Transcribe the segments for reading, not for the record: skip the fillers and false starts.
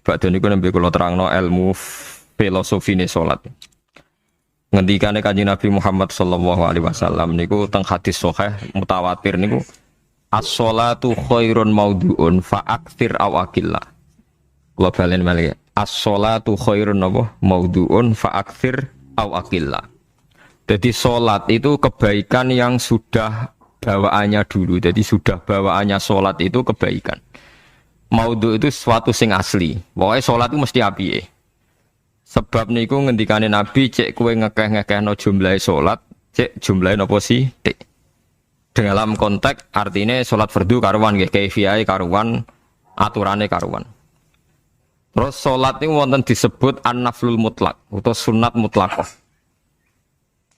Badhe niku nembe kula terangno ilmu filosofine salat. Ngendikane Kanjeng Nabi Muhammad sallallahu alaihi wasallam niku teng hadis sahih mutawatir niku as-sholatu khairun maudhu'un fa aktsir aw aqillah. Kula balen malih. As-sholatu khairun maudhu'un fa aktsir aw aqillah. Jadi salat itu kebaikan yang sudah bawaannya dulu. Jadi sudah bawaannya salat itu kebaikan. Maudhu itu sesuatu sing asli. Pokoknya sholat itu mesti apike. Sebab niku ngendikane Nabi cek kowe ngekeh-ngekehno jumlahe sholat, cek jumlahe napa sih? Dalam konteks artinya sholat fardu karuan nggih, kaifiyahe karuan, aturane karuan. Terus sholat niku wonten disebut an-naflul mutlak atau sunat mutlaqah.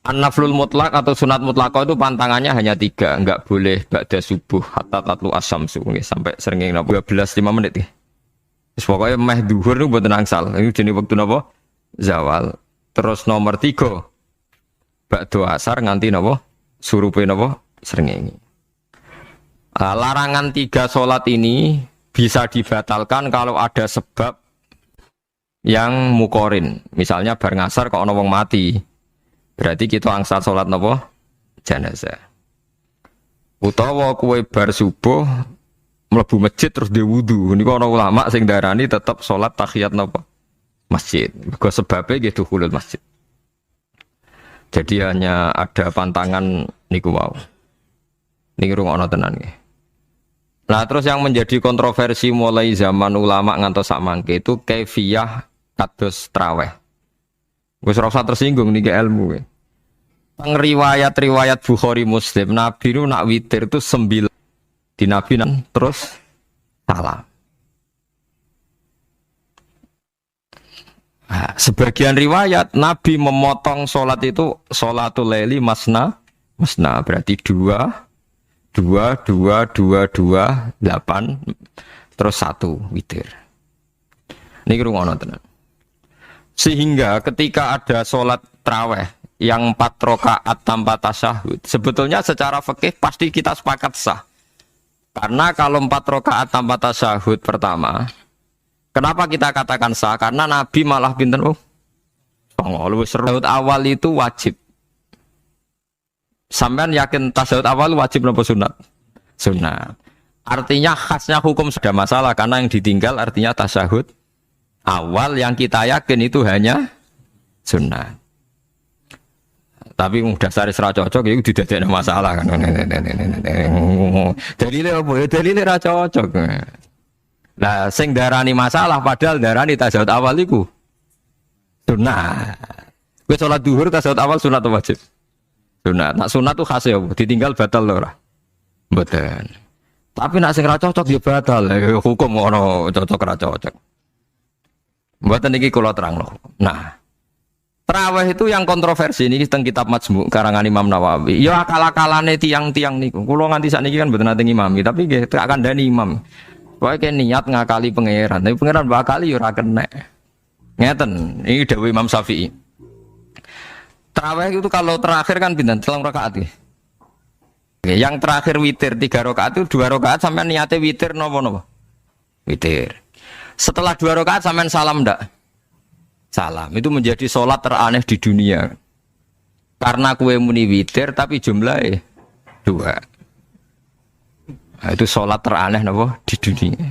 An-naflul mutlak atau sunat mutlaqah itu pantangannya hanya 3, enggak boleh ba'da subuh hatta tatlu asyamsu sampai srengenge 12-5 menit ya. Wis pokoke meh dhuwur niku mboten angsal. Ini jenenge wektu napa? Zawal. Terus nomor 3 ba'da asar nganti napa? Surupe napa? Srengenge. Larangan 3 salat ini bisa dibatalkan kalau ada sebab yang mukorin. Misalnya bar ngasar kok ana wong mati. Berarti kita angsal sholat napa? Jenazah. Utawa kowe bar subuh mlebu masjid terus dhe wudu. Niku ana ulama sing darani tetep sholat tahiyat napa? Masjid. Mergo sebabe nggih dukhulul masjid. Jadi hanya ada pantangan niku wau. Niki rungokno tenan nggih. Nah, terus yang menjadi kontroversi mulai zaman ulama ngantos sak mangke itu kaifiyah kados traweh. Wis ora usah tersinggung niki ilmu. Teng riwayat-riwayat Bukhari Muslim, Nabi nu nak witir itu 9 di Nabi terus salam. Nah, sebagian riwayat Nabi memotong sholat itu sholatul laili masna berarti 2 8 terus 1 witir. Niki rungono tenan. Sehingga ketika ada sholat traweh yang 4 rakaat tanpa tasyahud, sebetulnya secara fikih pasti kita sepakat sah. Karena kalau 4 rakaat tanpa tasyahud pertama, kenapa kita katakan sah? Karena Nabi malah pinten tasyahud awal itu wajib. Sampean yakin tasyahud awal wajib napa sunat? Sunat. Artinya khasnya hukum sudah masalah karena yang ditinggal artinya tasyahud awal yang kita yakin itu hanya sunnah. Tapi dasar ra cocok itu didadekno masalah kan. Dalile apa ya? Dalile ra cocok. Lah sing darani masalah padahal darani tasyahud awal iku sunnah. Kowe salat zuhur tasyahud awal sunat atau wajib? Sunat. Nak sunat tuh khas ya, ditinggal batal lho ora? Mboten. Tapi nak sing ra cocok ya batal. Hukum ngono cocok ra cocok. Mboten iki kula terangno. Nah, tarawih itu yang kontroversi ini teng kitab Majmu' karangan Imam Nawawi. Ya akal-akalane tiang-tiang niku. Kula nganti sakniki kan mboten nate ngimami, tapi nggih tak kandhani imam. Pokoke niat ngakali pangeran, tapi pangeran bakali ya ora kena. Ngeten, ini dawuh Imam Syafi'i. Tarawih itu kalau terakhir kan pinten? 3 rakaat nggih. Yang terakhir witir 3 rakaat itu 2 rakaat sampean niate witir napa-napa? Witir. Setelah 2 rakaat sampean salam ndak? Salam. Itu menjadi sholat teraneh di dunia. Karena kue muni witir tapi jumlahnya 2. Nah, itu sholat teraneh napa di dunia.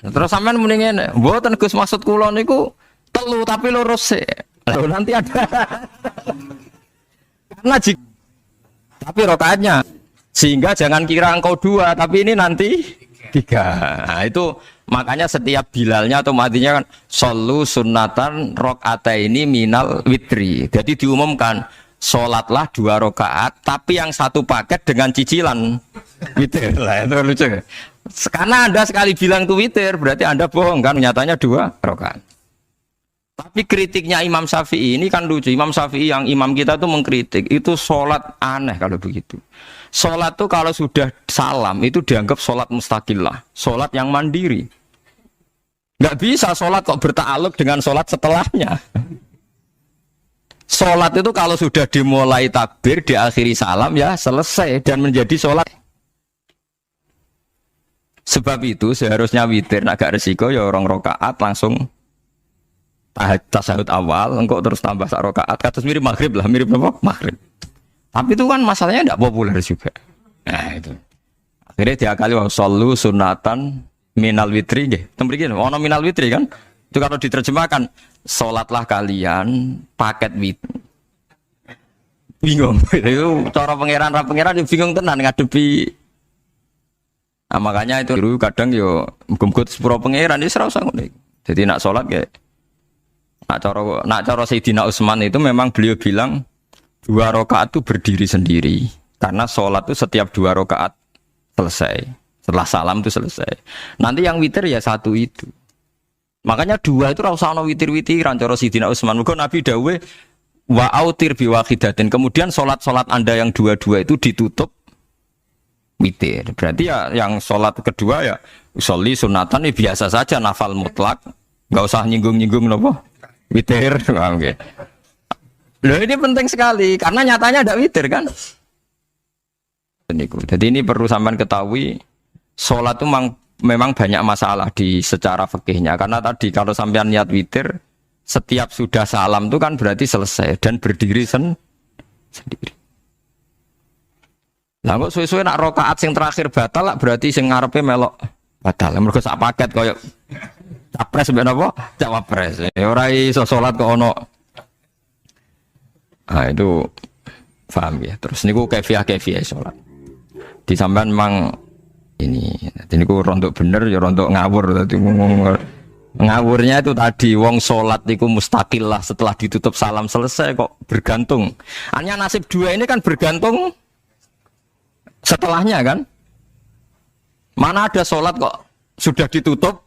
Terus sampean muni ngene, mboten Gus maksud kula niku 3 tapi lurus sik. Lalu nanti ada. Karena tapi rakaatnya sehingga jangan kira engkau 2 tapi ini nanti 3. Nah, itu makanya setiap bilalnya atau matinya kan shollu sunnatan rakaataini minal witri. Jadi diumumkan sholatlah 2 rakaat tapi yang 1 paket dengan cicilan witir. Lah itu lucu. Karena Anda sekali bilang itu witir berarti Anda bohong kan, nyatanya 2 rakaat. Tapi kritiknya Imam Syafi'i ini kan lucu. Imam Syafi'i yang imam kita tuh mengkritik itu sholat aneh kalau begitu. Sholat tuh kalau sudah salam itu dianggap sholat mustaqillah, sholat yang mandiri. Nggak bisa sholat kok bertakluk dengan sholat setelahnya. Sholat itu kalau sudah dimulai takbir, diakhiri salam ya selesai dan menjadi sholat. Sebab itu seharusnya witir nak gak resiko ya orang rakaat langsung tasyahud awal, engkau terus tambah sak rakaat, kados mirip maghrib lah, mirip apa? Maghrib. Tapi itu kan masalahnya tidak populer juga. Nah itu. Akhirnya diakali wa shollu sunatan minal witri nggih. Tembriki ono minal witri kan? Itu kalau diterjemahkan salatlah kalian paket witri. Bingung. Itu cara pangeran bingung tenan ngadepi. Nah, makanya itu kadang yo muga-muga sepuro pangeran iki ora usah ngono. Jadi nak salat kayak nak cara Sayyidina Utsman itu memang beliau bilang 2 rakaat itu berdiri sendiri karena sholat itu setiap 2 rakaat selesai, setelah salam itu selesai. Nanti yang witir ya 1 itu. Makanya 2 itu ora usah ana witir-witiran cara Sayyidina Utsman. Mergo Nabi dawuh wa autir bi wahidatin. Kemudian sholat Anda yang 2 itu ditutup witir. Berarti ya yang sholat kedua ya sholli sunatan ya biasa saja nafal mutlak, enggak usah nyinggung-nyinggung napa witir. Paham nggih? Loh ini penting sekali karena nyatanya ada witir kan. Jadi ini perlu sampean ketahui, sholat itu memang banyak masalah di secara fikihnya karena tadi kalau sampean niat witir setiap sudah salam itu kan berarti selesai dan berdiri sendiri. Lah kok suwe-suwe nak rakaat sing terakhir batal lah berarti sing ngarepe melok batal. Mergo sak paket koyo capres ben apa? Cawapres. Ora iso salat kok ono. Nah itu paham ya. Terus niku kefiah sholat. Di sampean memang ini. Jadi niku rontok bener ya rontok ngawur. Tadi ngawurnya itu tadi wong sholat niku mustaqil lah setelah ditutup salam selesai kok bergantung. Hanya nasib 2 ini kan bergantung setelahnya kan. Mana ada sholat kok sudah ditutup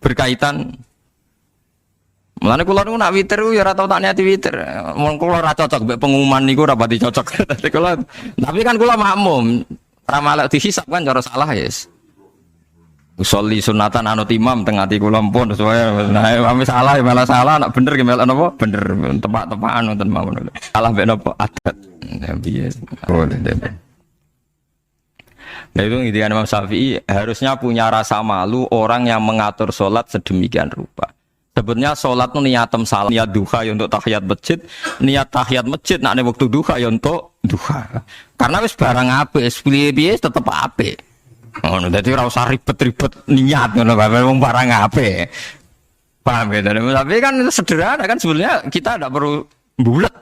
berkaitan. Mulane kula niku nak witir ya ora tau tak niati witir. Mun kula ora cocok mbek pengumuman niku ora pati cocok. Tapi kan kula makmum. Ora malah dihisab kan cara salah ya. Usolli sunatan anut imam teng ati kula pun sesuai. Nah, ame salah ya malah salah, nak bener ki melok napa? Bener tepak-tepakan wonten mawon. Salah mbek napa adat. Piye? Nah itu intinya Imam Syafi'i harusnya punya rasa malu orang yang mengatur sholat sedemikian rupa. Sebetulnya sholat itu niatem salam, niat duha ya untuk tahiyat masjid, niat tahiyat masjid nak waktu duha ya untuk duha. Karena wis barang apik, wis piye-piye tetep apik. Oh, dadi ora usah ribet-ribet niat ngono bae wong barang apik. Paham ya? Tapi kan sederhana kan sebenarnya kita tidak perlu bulat.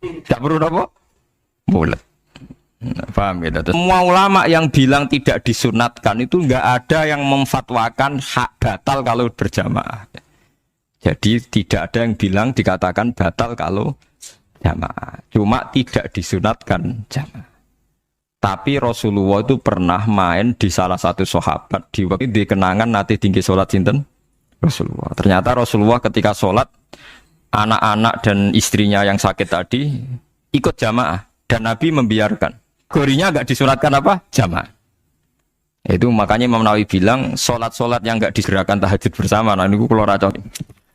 Tidak perlu apa? Bulat. Paham ya? Semua ulama yang bilang tidak disunatkan itu enggak ada yang memfatwakan hak batal kalau berjamaah. Jadi tidak ada yang bilang dikatakan batal kalau jamaah. Cuma tidak disunatkan jamaah. Tapi Rasulullah itu pernah main di salah satu sahabat di waktu di kenangan nanti tinggi sholat sinten Rasulullah. Ternyata Rasulullah ketika sholat anak-anak dan istrinya yang sakit tadi ikut jamaah dan Nabi membiarkan. Gorinya enggak disunatkan apa? Jamaah. Itu makanya Imam Nawawi bilang sholat-sholat yang enggak disegerakan tahajud bersama. Nah ini kalau racau.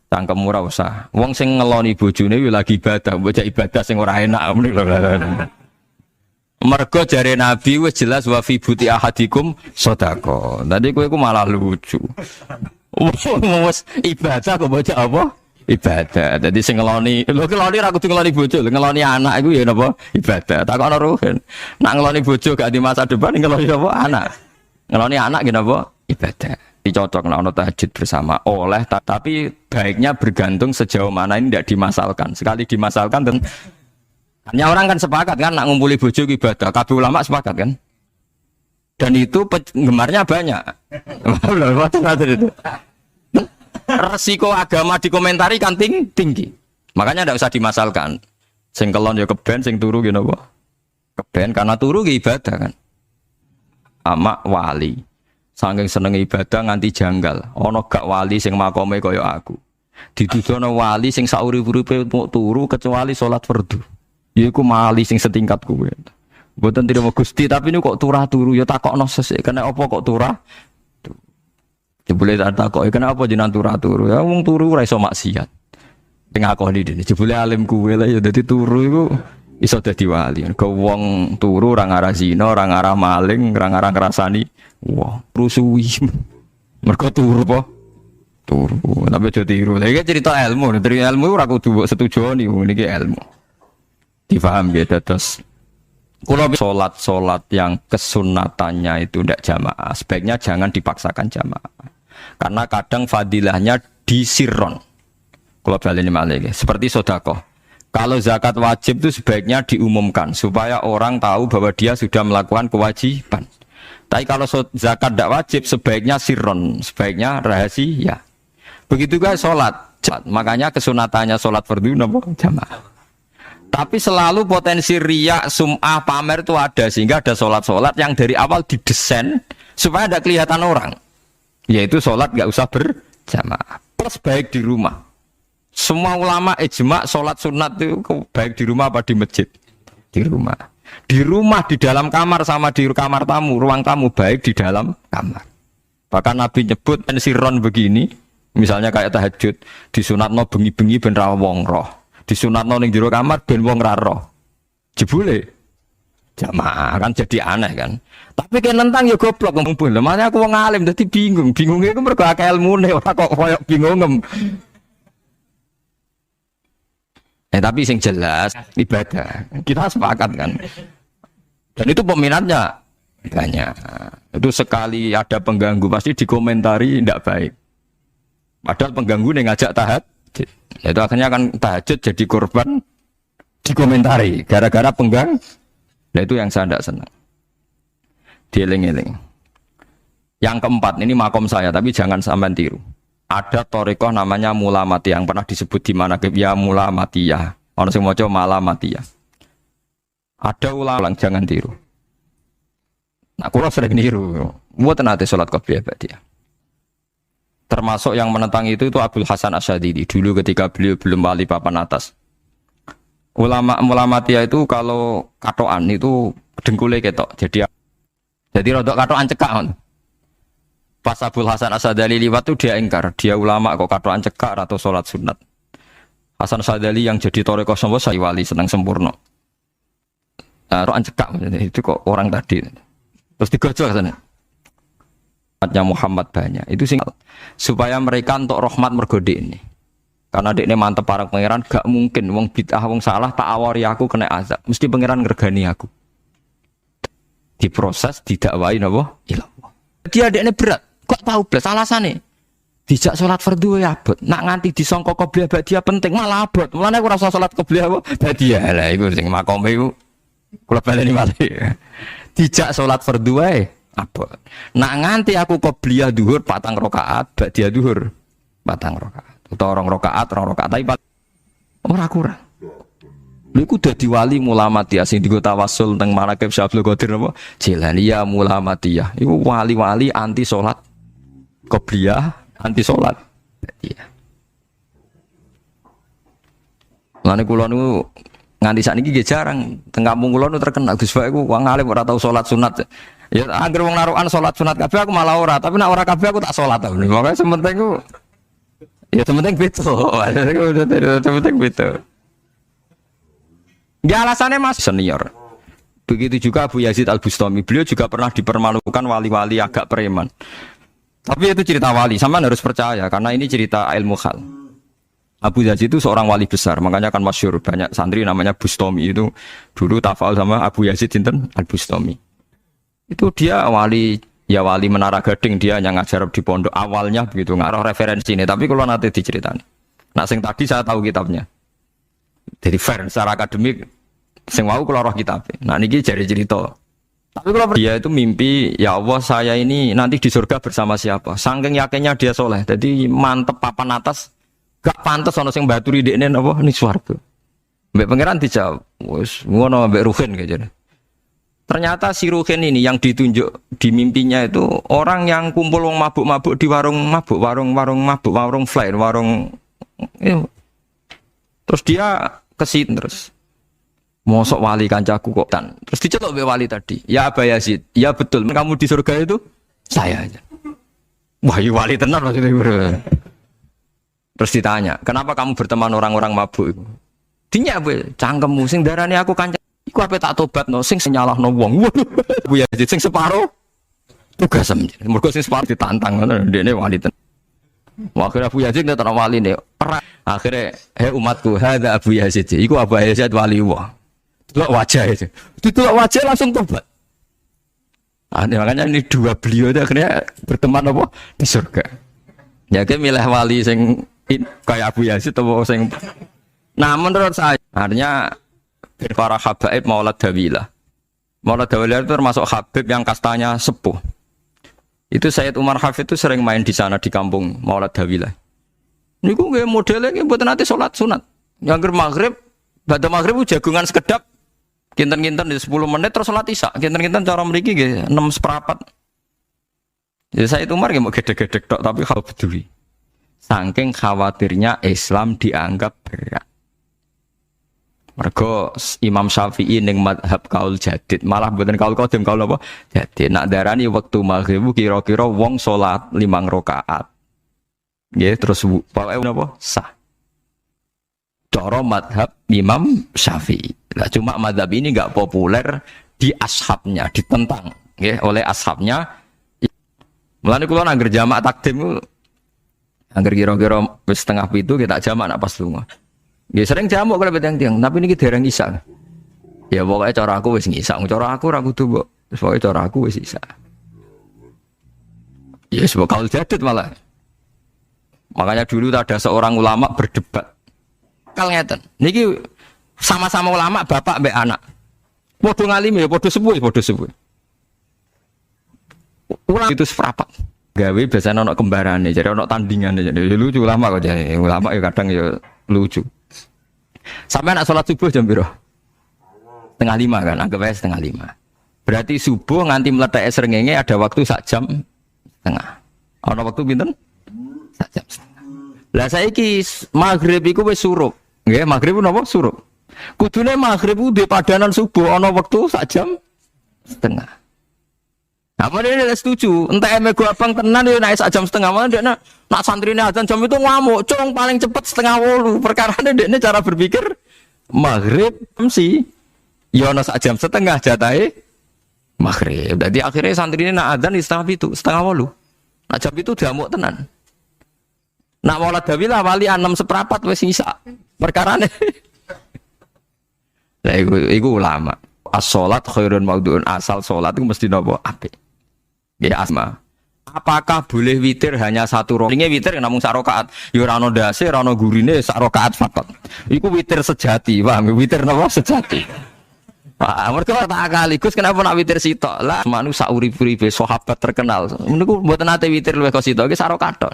Cangkem ora usah. Wong sing ngeloni bojone lagi ibadah, bocah ibadah sing ora enak. Mergo jare Nabi wis jelas wa fi buti ahadikum sedekah. Tadi kowe iku malah lucu. Wes ibadah kok bocah apa? Ibadah. Jadi sing ngeloni, lho ngeloni ra kudu ngeloni bojo, ngeloni anak iku ya napa? Ibadah. Takokno ruhen. Nak ngeloni bojo gak di masa depan ngeloni apa? Anak. Ngeloni anak ki napa? Ibadah. Dicocok nek ana tahajud bersama oleh tapi baiknya bergantung sejauh mana ini tidak dimasalkan. Sekali dimasalkan dan hanya orang kan sepakat kan nak ngumpuli bojo ibadah. Kabeh ulama sepakat kan? Dan itu penggemarnya banyak. Resiko agama dikomentari kan tinggi. Makanya tidak usah dimasalkan. Sing kelon ya keben, sing turu ya napa? Keben karena turu ki ibadah kan. Ama wali. Saking seneng ibadah nganti janggal. Ana gak wali sing makome kaya aku. Dituduhno wali sing saurip-uripe turu kecuali salat fardu. Iku mali sing setingkat kuwe. Mboten trimo Gusti tapi ini kok turah turu ya takokno sesuk kena apa kok turah? Jebule tak takoki kena apa jenengan turah turu? Ya wong turu ora iso maksiat. Sing ngakoni dene jebule alim kuwe lah ya dadi turu iku iso dadi wali. Ke wong turu ora ngarah zina, ora ngarah maling, ora ngarah ngrasani wong. Rusuhi. Mergo turu apa? Turu. Tapi aja tiru. Iki cerita ilmu, dari ilmu ora kudu setuju niki ilmu. Difaham ya terus. Kalau sholat yang kesunatannya itu tidak jamaah, sebaiknya jangan dipaksakan jamaah. Karena kadang fadilahnya disirron. Kalau balik ini malah seperti sodakoh. Kalau zakat wajib itu sebaiknya diumumkan supaya orang tahu bahwa dia sudah melakukan kewajiban. Tapi kalau zakat tidak wajib sebaiknya sirron, sebaiknya rahasia. Begitu juga sholat. Makanya kesunatannya sholat fardu jamaah. Tapi selalu potensi riya, sum'ah, pamer itu ada. Sehingga ada sholat-sholat yang dari awal didesain supaya ada kelihatan orang. Yaitu sholat gak usah berjamaah. Plus baik di rumah. Semua ulama ijma sholat sunat itu baik di rumah apa di masjid? Di rumah. Di rumah, di dalam kamar sama di kamar tamu. Ruang tamu baik di dalam kamar. Bahkan Nabi nyebut pensiron begini. Misalnya kayak tahajud. Disunatno bengi-bengi ben ra wong roh. Disunatno ning jero kamar ben wong ra roh. Jebule jamaah kan jadi aneh kan. Tapi kan nentang ya goblok ngumpul. Makanya aku wong alim dadi bingung. Bingungnya iku mergo akeh ilmune ora kok koyo bingungem. Tapi sing jelas ibadah. Kita sepakat kan. Dan itu peminatnya banyak. Itu sekali ada pengganggu pasti dikomentari tidak baik. Padahal pengganggu nih ngajak tahajud. Itu akhirnya kan tahajud jadi korban dikomentari gara-gara penggang. Nah itu yang saya tidak senang. Dieling-eling. Yang keempat ini makom saya tapi jangan sampai tiru. Ada thariqah namanya Mulamatiyah yang pernah disebut di mana ya Mulamatiyah. Orang sing maca Malamatiyah. Ada ulama jangan tiru. Nah, kula sering niru. Mboten nate salat qobliyah ba'diyah. Termasuk yang menentang itu Abdul Hasan Asyadili dulu ketika beliau belum wali papan atas. Ulama Mulamatiyah itu kalau katoan itu dengkulnya ketok. Jadi rodok katoan cekak. Pas Abdul Hasan Asyadili liwat itu dia ingkar. Dia ulama kok katoan cekak atau sholat sunat. Hasan Asyadili yang jadi thariqah sapa saya wali senang sempurna. Katoan cekak itu kok orang tadi. Terus digojol sana. Umatnya Muhammad banyak itu sing supaya mereka untuk rahmat mergode ini karena dekne mantep para pangeran gak mungkin wong bid'ah wong salah tak awari aku kena azab mesti pangeran ngergani aku diproses didakwai napa ilallah dia dekne berat kok tahu blas alasane dijak salat fardhu ya abot nak nganti disangka qobliyah ba'diyah penting malah abot mulane aku rasa salat qobliyah ba'diyah lah iku sing makome iku kula baleni malih dijak salat fardhu wae apa? Nak nganti aku qobliyah duhur 4 rakaat, ba'diyah duhur 4 rakaat. Utawa 2 rakaat, tapi ora kurang. Lha iku dadi wali Mulamatiyah sing dienggo tawasul teng Manaqib Syekh Abdul Qadir apa? Jilaniyah Mulamatiyah. Iku wali-wali anti salat qobliyah, anti salat ba'diyah. Lane kula niku nganti sakniki nggih jarang teng kampung kula niku terkenal Gus Bae iku wong alim ora tau salat sunat. Ya angger wong narukan salat sunat kabeh aku malah ora, tapi nek ora kabeh aku tak salat ta. Makane sementing ku ya sementing beto. Sementing beto. Dia alasannya Mas senior. Begitu juga Abu Yazid Al-Bustami, beliau juga pernah dipermalukan wali-wali agak preman. Tapi itu cerita wali, sampean harus percaya karena ini cerita ilmu hal. Abu Yazid itu seorang wali besar, makanya kan masyhur banyak santri namanya Bustami itu dulu tafal sama Abu Yazid sinten Al-Bustami. Itu dia wali ya wali Menara Gading dia yang ngajar di pondok awalnya begitu ngaruh referensi ini tapi kalau nanti diceritani. Nah sing tadi saya tahu kitabnya. Jadi fair secara akademik sing wau kalau roh kitab. Nah niki jadi cerita. Tapi kalau dia itu mimpi ya Allah saya ini nanti di surga bersama siapa. Saking yakinnya dia soleh. Jadi mantep papan atas gak pantes ana sing baturi dekne napa ni swarga. Mbek pangeran dijawab wis ngono mbek Ruhin kaya. Ternyata si Ruhin ini yang ditunjuk di mimpinya itu orang yang kumpul wong mabuk-mabuk di warung mabuk, warung fly, warung terus dia kesin terus. Mosok wali kancaku kok tan. Terus dicetok mbek wali tadi. Ya Aba Yazid, ya betul kamu di surga itu saya aja. Wah, ya wali tenar maksudnya. Terus ditanya, "Kenapa kamu berteman orang-orang mabuk itu?" Dinyak kowe cangkemmu sing darani aku kanca. Iku ape tak tobatno sing nyalahno wong. Waduh. Abu Yazid sing separo tugas mergo sing separo ditantang ngono ndekne wali ten. Akhirnya Abu Yazid nek wali ne. Akhirnya umatku hadza Abu Yazid. Iku Abu Yazid wali wah. Delok wajah itu. Delok wajah langsung tobat. Makanya ini dua beliau itu akhirnya berteman apa di surga. Ya kan milih wali sing kayak Abu Yazid atau sing. Nah menurut saya artinya para habaib Maulad Dawilah. Maulad Dawilah itu termasuk habib yang kastanya sepuh. Itu Sayyid Umar Hafid itu sering main di sana di kampung Maulad Dawilah. Niku nggih modelnya nggih mboten nate salat sunat. Yang maghrib, badhe maghrib jagungan sekedap. Kinten-kinten di 10 menit terus salat isya. Kinten-kinten cara mriki nggih 6:4. Ya Sayyid Umar nggih mau gedhe-gedhe tok tapi kalau peduli. Saking khawatirnya Islam dianggap berat. Mergo Imam Syafi'i ning mazhab kaul jadid, malah mboten kaul qadim kaul apa? Jadi nak darani wektu maghrib kira-kira wong salat 5 rakaat. Nggih terus pokoke napa? Sah. Cara mazhab Imam Syafi'i. Nah, cuma mazhab ini enggak populer di ashabnya, ditentang nggih oleh ashabnya. Mulane kula nang jamak takdim angger kira-kira wis setengah 7 kita jamak nak pas lunga. Nggih sering jamak kalau tiang-tiang, tapi niki dereng isya. Ya pokoknya cara aku wis ngisa, cara aku ora kudu kok. Wis pokoke cara aku wis isya. Ya sebab kaul jadid malah. Makanya dulu ada seorang ulama berdebat. Kal ngeten. Niki sama-sama ulama bapak mbek anak. Padha ngalime ya padha sepuh, padha sepuh. Ulama itu seprapat. Gawe biasanya ana kembarane, jadi ana tandingane. Jadi lucu ulama kok jadi. Ulama ya kadang ya lucu. Sampai anak sholat subuh jam piro? 4:30 kan, anggap aja 4:30. Berarti subuh nganti meletak srengenge ada waktu 1 jam setengah. Ana waktu pinten? 1 jam setengah. Lah saiki maghrib iku wis surup. Nggih, maghrib napa surup. Kudune maghrib ku di padanan subuh ana wektu 1 jam setengah. Apa dia tidak setuju? Entah emego abang tenan dia naik 1 jam setengah. Mana dia nak santrine azan jam itu ngamuk. Cong paling cepat 7:30. Perkara dia cara berpikir maghrib sih. Ya ana 1 jam setengah jatahe maghrib. Jadi akhirnya santrine nak azan di 7:30, 7:30. Nak jam itu diamuk tenan. Nak Maulad Dawilah wali 6:15 wis isa. Perkarane. Lah iku ulama. As-sholat khairun maudhu'un, asal sholat itu mesti napa apik. Ya asma. Apakah boleh witir hanya 1 rakaat? Ini witir namung 1 rakaat. Ya ora ono ndase, ora ono gurine 1 rakaat fakot. Iku witir sejati, paham? Witir napa sejati. Wah, mergo tak kali Gus kenapa nak witir sitok? Lah manu sak urip-uripe sahabat terkenal. Meniku mboten nate witir luwih kok sitok, iki 1 rakaat tok.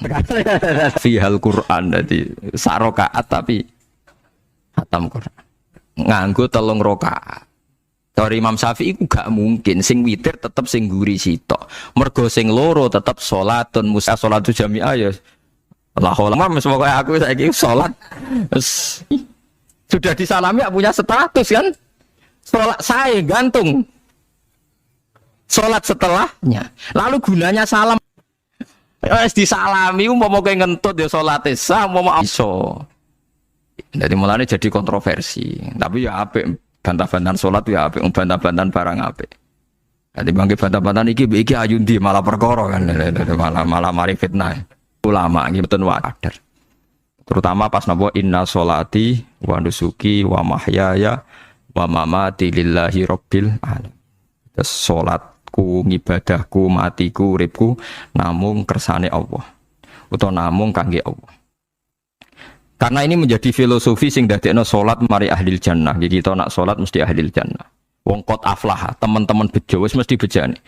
Fihal Quran dadi 1 rakaat tapi khatam Quran. Nganggo 3 rakaat. Dari Imam Syafi'i itu gak mungkin sing witir tetep sing guri sitok. Mergo sing loro tetep salatun musa salatu jami'ah ya. Allah ulama semoga aku saiki salat sudah disalami gak punya status kan? Salat saya gantung. Salat setelahnya. Lalu gunanya salam. Wis disalami umpama kowe ngentut ya salate sah umpama iso. Jadi mulane jadi kontroversi. Tapi ya apik. Bantah-bantahan sholat ya apik, bantah-bantahan barang apik. Jadi bangke bantah-bantahan iki ayundi malah perkara kan, malah mari fitnah. Ulama iki mboten wajar. Terutama pas napa inna sholati wa nusuki wa mahyaya wa mamati lillahi rabbil alamin. Terus salatku, ngibadahku, matiku, uripku namung kersane Allah. Utawa namung kangge Allah. Karena ini menjadi filosofi sing dadekno salat mari ahlil jannah. Jadi kita nak salat mesti ahlil jannah. Wong qad aflah, teman-teman bejo wis mesti bejane.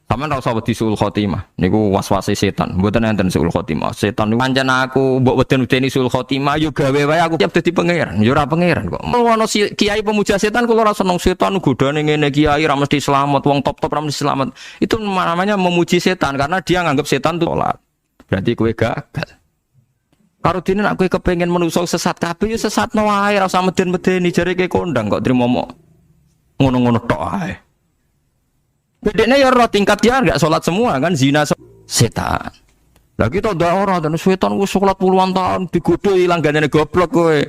Sampeyan ora usah wedi suul khotimah. Niku waswase setan. Mboten enten suul khotimah. Setan niku pancen aku mbok weden-wedeni suul khotimah yo gawe wae aku siap dadi pangeran. Yo ora pangeran kok. Ono kiai pemuja setan kula ora seneng setan godane ngene kiai ora mesti selamat, wong top-top ora mesti selamat. Itu namanya memuji setan karena dia nganggap setan itu salat. Berarti kowe gagal. Karo dene nek kowe kepengin menungso sesat kabeh ya sesatno wae ora usah meden-medeni jare kowe kondang kok trimo ngono-ngono tok ae. Bedene ya ora tingkat dia enggak salat semua kan zina setan. Lah kita ndak ora dan setan wis salat puluhan tahun digodho ilang gandane goblok kowe.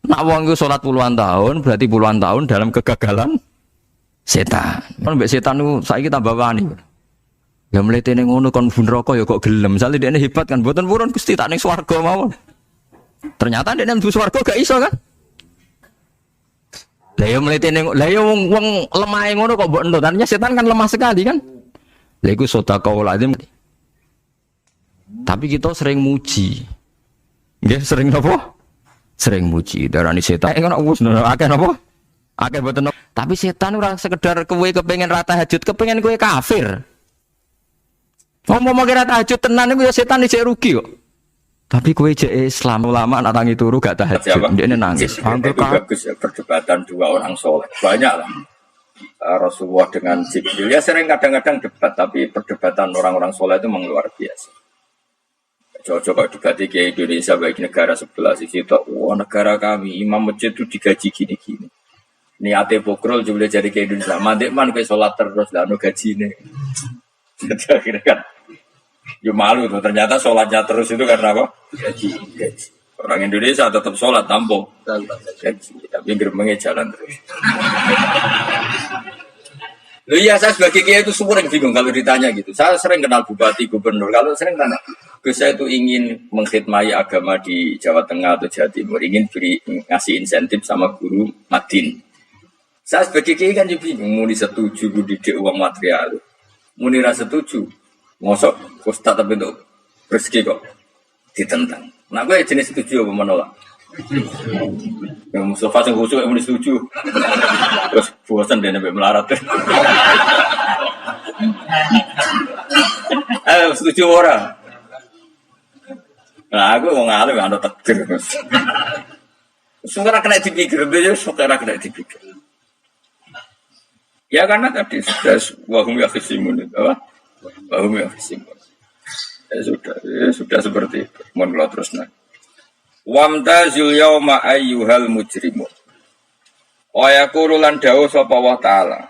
Nak wong iku salat puluhan tahun, berarti puluhan tahun dalam kegagalan setan. Kan mbek setan niku saiki tambah wani. Ya mletene ngono kon bun neraka ya kok gelem. Misale dekne hebat kan mboten purun Gusti tak ning swarga mawon. Ternyata dekne mlebu swarga gak iso kan? Lah ya mletene lah ya wong lemahe ngono kok mbok entut. Artinya setan kan lemah sekali kan? Lah iku sedekah lazim. Tapi kita sering muji. Nggih, sering napa? Sering muji darani setan. Ngono wis akeh napa? Akeh mboten. Tapi setan ora sekedar kowe kepengin ra tahajud, kepengin kowe kafir. Ngomong kira tahajud tenan iku ya setan isih rugi kok. Tapi kowe jek Islam ulama nak tangi turu gak tahajud, ndekne nangis. Itu bagus ya perdebatan dua orang soleh. Banyak lah. Rasulullah dengan Jibril ya sering kadang-kadang debat, tapi perdebatan orang-orang soleh itu memang luar biasa. Coba debat di Indonesia bagi negara sebelah sisi itu, wah negara kami imam masjid itu digaji gini-gini. Niate pokrol juga jadi ke Indonesia, mandek man ke sholat terus lah no gaji nih. Jadi akhirnya kan, ya malu tuh ternyata sholatnya terus itu karena apa? Gaji. Orang Indonesia tetap sholat tampung gaji, tapi gerbangnya jalan terus. Loh iya, saya sebagai kiai itu sering bingung kalau ditanya gitu. Saya sering kenal bupati, gubernur. Kalau sering tanya, saya itu ingin mengkhidmati agama di Jawa Tengah atau Jawa Timur, ingin ngasih insentif sama guru Madin. Saya sebagai kiai kan juga bingung, mau disetuju didik uang material, mau rasa setuju, ngosok ustaz tapi untuk rezeki kok ditentang. Nah gue jenis setuju apa menolak? Yang Mustafa yang khusus yang setuju, terus bosan dia sampai melarat. Setuju orang. Nah aku mau ngalih ada takdir. Sekarang kena dipikir, dia sekarang kena dipikir. Ya karena tadi sudah wahum ya khisimun itu apa? Wahum ya khisimun. Ya sudah seperti itu. Mohon kalau terus nanti. Wamtazul yauma ayyuhal mujrimun. Wa yaqulu lan dawuh sapa Allah taala.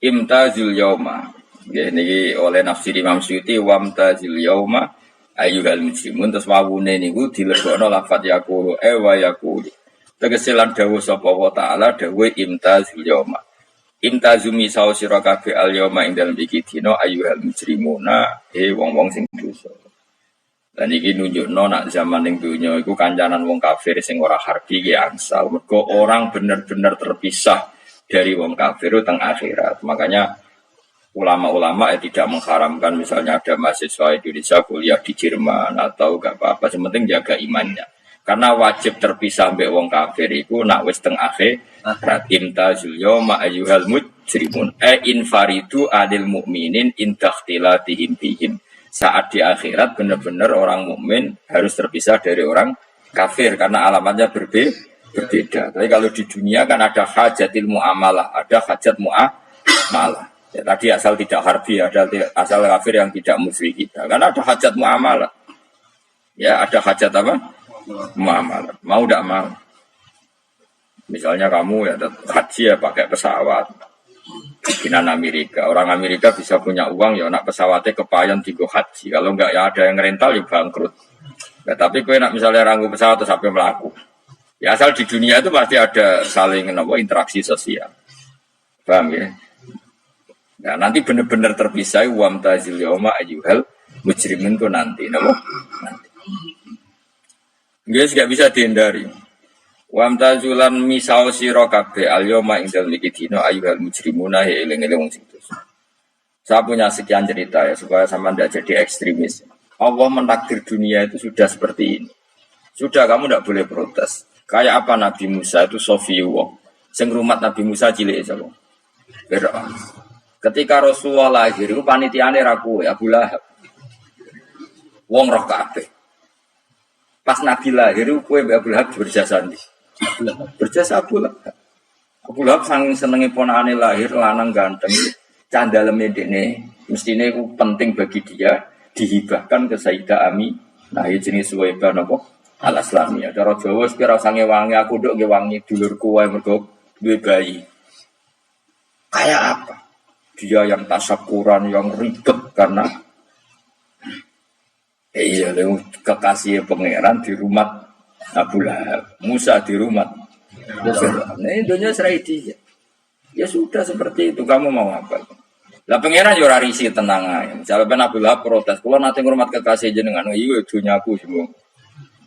Imtazul yauma. Nggih niki oleh nafsir Imam Suyuti wamtazul yauma ayyuhal mujrimun terus wawune niku dilebokno lafaz yaqulu wa yaqulu. Tegese lan dawuh sapa Allah taala dawuh imtazul yauma. Imtazumi saw sira kabeh al yauma ing dalem iki dina ayyuhal mujrimuna wong-wong sing dosa. Dan iki nunjukno nak zaman ning dunya iku kancanan wong kafir sing ora harbi ki angsal. Mergo orang benar-benar terpisah dari wong kafir teng akhirat. Makanya ulama-ulama tidak mengharamkan misalnya ada mahasiswa Indonesia kuliah di Jerman atau gak apa-apa, sementing jaga imannya. Karena wajib terpisah mbek wong kafir iku nak wis teng akhirat. Imtazul yauma ayyuhal mujrimun infaridu adil mukminin intakhtilatihim bihim. Saat di akhirat benar-benar orang mukmin harus terpisah dari orang kafir karena alamatnya berbeda. Tapi kalau di dunia kan ada hajatil muamalah, ada hajat muamalah. Ya, tadi asal tidak harbi, ada asal kafir yang tidak musuhi kita. Karena ada hajat muamalah. Ya, ada hajat apa? Muamalah. Mau tidak mau. Misalnya kamu ya haji ya pakai pesawat. Bikinan Amerika, orang Amerika bisa punya uang ya nak pesawatnya kepayon tigo haji. Kalau enggak ya ada yang rental ya bangkrut. Ya, tapi kue nak misalnya ranggu pesawat atau sampai melaku. Ya asal di dunia itu pasti ada saling interaksi sosial. Paham ya? Nah, nanti benar-benar terpisah wamtazil yauma ayyuhal mujrimin itu nanti, nanti. Guys enggak bisa dihindari. Wamtazulan misau sira kabeh al-yauma ing dalem iki dina ayyuhal mujrimuna eling-eling wong sing dosa. Saya punya sekian cerita ya supaya sama tidak jadi ekstremis. Allah mentakdir dunia itu sudah seperti ini. Sudah kamu tidak boleh protes. Kayak apa Nabi Musa itu Sofiyullah. Sing rumat Nabi Musa cilik sapa? Fir'aun. Ketika Rasulullah lahir itu panitiane ra kowe Abu Lahab. Wong roh kabeh. Pas Nabi lahir itu kowe Abu Lahab berjasa ndi? Berjasa Abu Lahab. Abu Lahab saking senenge ponakane lahir lanang ganteng, candaleme dekne, mestine iku penting bagi dia dihibahkan ke Sayyidah Ami. Nah, iki jenis Suwaibah napa? Al-Islamiyah. Cara Jawa wis kira sange wangi aku nduk nggih wangi dulurku wae mergo duwe bayi. Kayak apa? Dia yang tasyakuran, yang ribet karena iya, kekasih pangeran di rumah Abu Lahab, Musa di rumah. Nah, ini dunia serai dia. Ya sudah seperti itu, kamu mau apa? Lah pangeran yo ora risi tenang ae. Misale ben Abu Lahab protes, kula nate ngurmat kekasih jenengan. Oh iya dunyaku semua.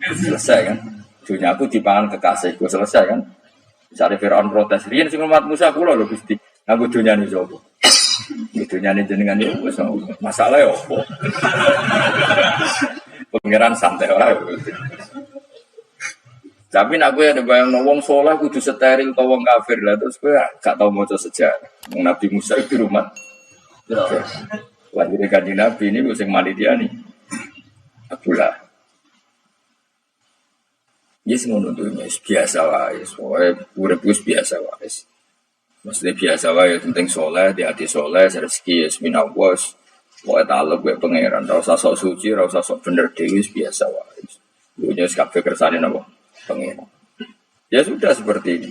Selesai kan? Dunyaku dipangan kekasihku selesai kan? Misale Firaun protes, riyen sing ngurmat Musa kula lho Gusti. Aku dunyane sapa? Dunyane jenengan yo wis masalah yo opo? Pangeran santai wae. Tapi nak gue ada bayang wong soleh kudu steril atau wong kafir lah terus gue gak tau maca sejarah. Nabi Musa itu rumah. Lahirnya kanjeng Nabi ini gue sing manitia nih. Abdullah. Yes ngono tuh biasa wae. Soalnya urip wis biasa wae. Maksudnya biasa wae penting soleh, di hati soleh, rezeki minawas. Wae talep gue pangeran, ora usah sok suci, ora usah sok bener dhewe biasa wae. Dunya kabeh kersane napa? Pengiran. Ya sudah seperti ini.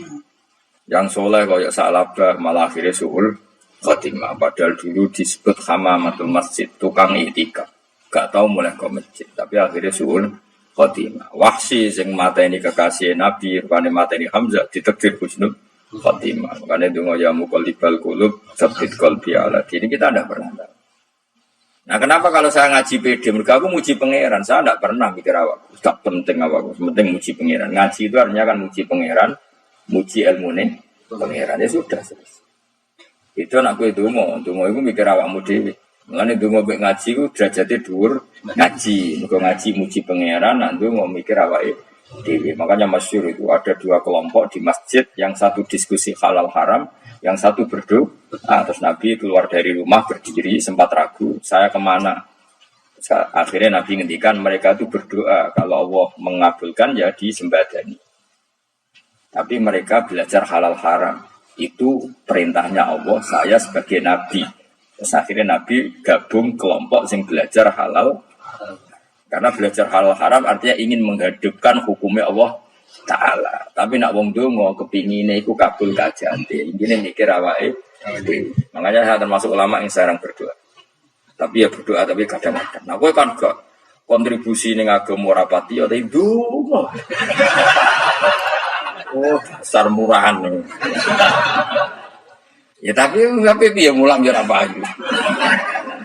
Yang soleh kayak Sa'labah malah akhirnya suhul khotimah. Padahal dulu disebut hamamatul masjid, tukang itikaf. Gak tahu mulai ke masjid, tapi akhirnya suhul khotimah. Wahsi sing mateni kekasih Nabi, rupanya mateni Hamzah, ditakdir husnul khotimah. Makanya dungo ya muqallibal qulub, tsabbit qalbi ala dini. Kita tidak pernah tahu. Nah kenapa kalau saya ngaji PD, mereka aku muji pangeran, saya tidak pernah mikir awak, tak penting awak, penting muji pangeran. Ngaji itu artinya kan muji pangeran, muji ilmu nih pangeran, ya sudah selesai. Itu anakku itu mau itu mikir awakmu dewi. Mengenai itu mau ngaji itu derajatnya dhuwur ngaji muji pangeran, nanti mau mikir awak dewi. Makanya masyhur itu ada dua kelompok di masjid, yang satu diskusi halal haram, yang satu berdoa, terus Nabi keluar dari rumah berdiri sempat ragu, saya kemana? Akhirnya Nabi ngendikan mereka itu berdoa, kalau Allah mengabulkan ya disembadani. Tapi mereka belajar halal haram, itu perintahnya Allah, saya sebagai Nabi. Terus akhirnya Nabi gabung kelompok yang belajar halal, karena belajar halal haram artinya ingin menghadapkan hukumnya Allah Ta'ala. Tapi nak wong donga kepingine iku kabul kajante. Intine mikir awake. Makanya saya termasuk ulama yang jarang berdoa. Tapi ya berdoa tapi kadang-kadang. Nah kowe kan gak kontribusi ning agama ora pati ya ndonga. Oh, besar murahan. Ya tapi piye mulang ya ora payu.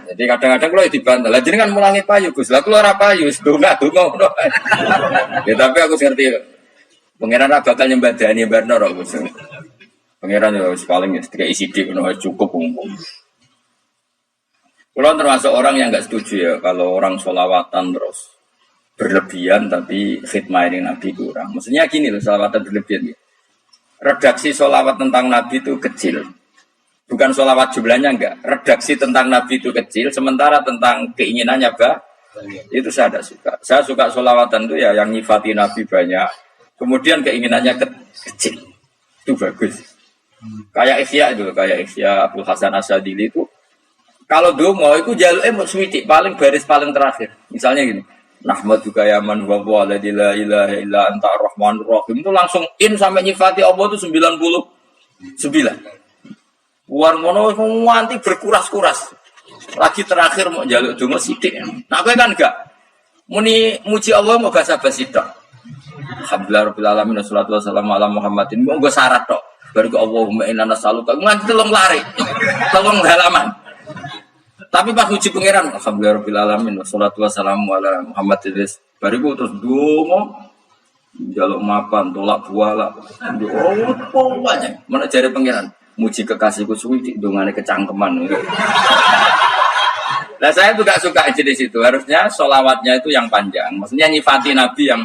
Jadi kadang-kadang kalau dibantah, lah jenengan mulangi payu Gus. Lah kula ora payu, donga ngono. Ya tapi aku ngerti Pangeran bakal nyembadani barno ora Gus. Pangeran ya paling ketika isi dik ngono cukup umum. Kalau termasuk orang yang enggak setuju ya kalau orang sholawatan terus berlebihan tapi khidmah ini Nabi kurang. Maksudnya gini loh sholawatan berlebihan ya. Redaksi sholawat tentang Nabi itu kecil. Bukan sholawat jumlahnya enggak. Redaksi tentang Nabi itu kecil sementara tentang keinginannya itu saya tidak suka. Saya suka sholawatan itu ya yang nyifati Nabi banyak. Kemudian keinginannya kecil, itu bagus. Kayak Ikhya Abdul Hasan Asyadili itu, kalau dongo itu jaluk switik paling baris paling terakhir. Misalnya gini, Nahmad juga yaman wa la ilaha illa anta ar-rahmanur rahim itu langsung in sampai nyifati Allah itu 99. Warmono nganti berkuras-kuras. Lagi terakhir mau jaluk dongo sithik. Nah kowe kan enggak. Muni muji Allah mau basa-basi tok. Alhamdulillah rabbil alamin wassalatu wassalamu ala Muhammadin. Mau gue syarat tok. Baru ke Allahumma inna nas'aluka nganti telung lari. Telung halaman. Tapi pas uji pangeran alhamdulillah rabbil alamin wassalatu wassalamu ala Muhammadin. Baru gue terus dongo jaluk mapan, tolak buala. Oh, banyak. Mana jari pangeran? Muji kekasihku suwi di dongane kecangkeman. Nah saya juga suka jenis itu. Harusnya sholawatnya itu yang panjang. Maksudnya nyifati Nabi yang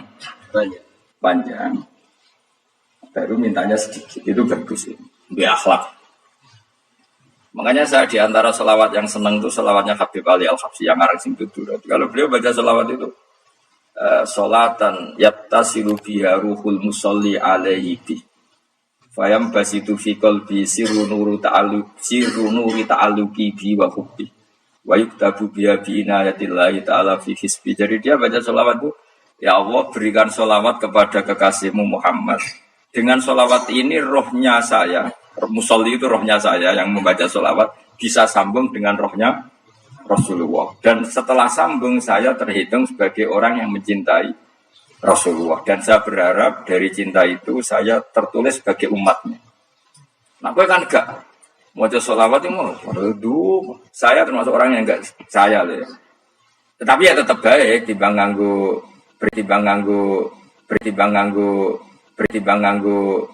panjang. Baru mintanya sedikit. Itu bagus. Itu akhlak. Makanya saya diantara sholawat yang senang itu sholawatnya Habib Ali Al-Habsyi yang ngarang sing tutur. Kalau beliau baca sholawat itu sholatan yattasilu biha ruhul musolli alaihi bi fayam basitu fi qalbi sirru nuri ta'alluqi bi wa hubbi wa yuktabu biha bi inayatillahi ta'ala fi hisbi. Jadi dia baca sholawat itu, ya Allah berikan sholawat kepada kekasihmu Muhammad. Dengan sholawat ini rohnya saya, musolli itu rohnya saya yang membaca sholawat bisa sambung dengan rohnya Rasulullah. Dan setelah sambung saya terhitung sebagai orang yang mencintai Rasulullah. Dan saya berharap dari cinta itu saya tertulis sebagai umatnya. Nah, gue kan enggak mau sholawat itu mau. Aduh, saya termasuk orang yang enggak saya loh ya. Tetapi ya tetap baik dibanding nganggo